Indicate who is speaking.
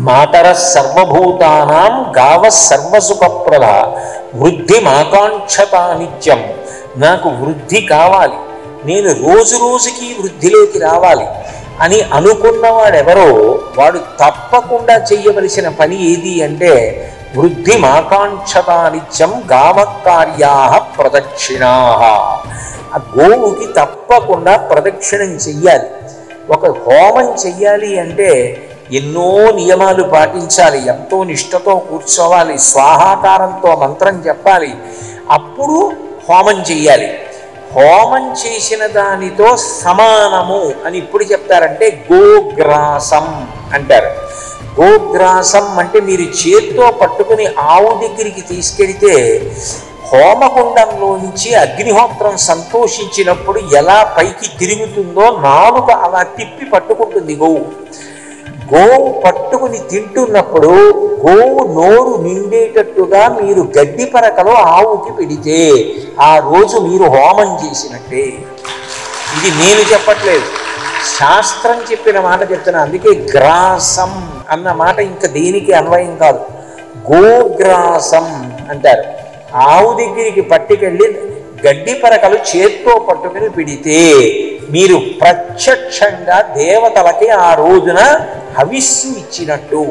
Speaker 1: మాతర సర్వభూతానాం గావ సర్వసుఖప్రద వృద్ధిమాకాంక్షత నిత్యం. నాకు వృద్ధి కావాలి, నేను రోజు రోజుకి వృద్ధిలోకి రావాలి అని అనుకున్నవాడెవరో వాడు తప్పకుండా చెయ్యవలసిన పని ఏది అంటే వృద్ధిమాకాంక్షత నిత్యం గావకార్యా ప్రదక్షిణా. ఆ గోవుకి తప్పకుండా ప్రదక్షిణం చెయ్యాలి. ఒక హోమం చెయ్యాలి అంటే ఎన్నో నియమాలు పాటించాలి, ఎంతో నిష్ఠతో కూర్చోవాలి, స్వాహాకారంతో మంత్రం చెప్పాలి, అప్పుడు హోమం చెయ్యాలి. హోమం చేసిన దానితో సమానము అని ఇప్పుడు చెప్తారంటే గోగ్రాసం అంటారు. గోగ్రాసం అంటే మీరు చేతితో పట్టుకుని ఆవు దగ్గరికి తీసుకెడితే హోమగుండంలోంచి అగ్నిహోత్రం సంతోషించినప్పుడు ఎలా పైకి తిరుగుతుందో నాలుక అలా తిప్పి పట్టుకుంటుంది గోవు. గోవు పట్టుకుని తింటున్నప్పుడు గోవు నోరు నిండేటట్టుగా మీరు గడ్డి పరకలో ఆవుకి పెడితే ఆ రోజు మీరు హోమం చేసినట్టే. ఇది నేను చెప్పట్లేదు, శాస్త్రం చెప్పిన మాట చెప్తున్నా. అందుకే గ్రాసం అన్న మాట ఇంకా దేనికి అన్వయం కాదు, గోగ్రాసం అంటారు. ఆవు దగ్గరికి పట్టుకెళ్ళి గడ్డి పరకలు చేత్తో పట్టుకుని పెడితే మీరు ప్రత్యక్షంగా దేవతలకి ఆ రోజున హవిస్సు ఇచ్చినట్టు.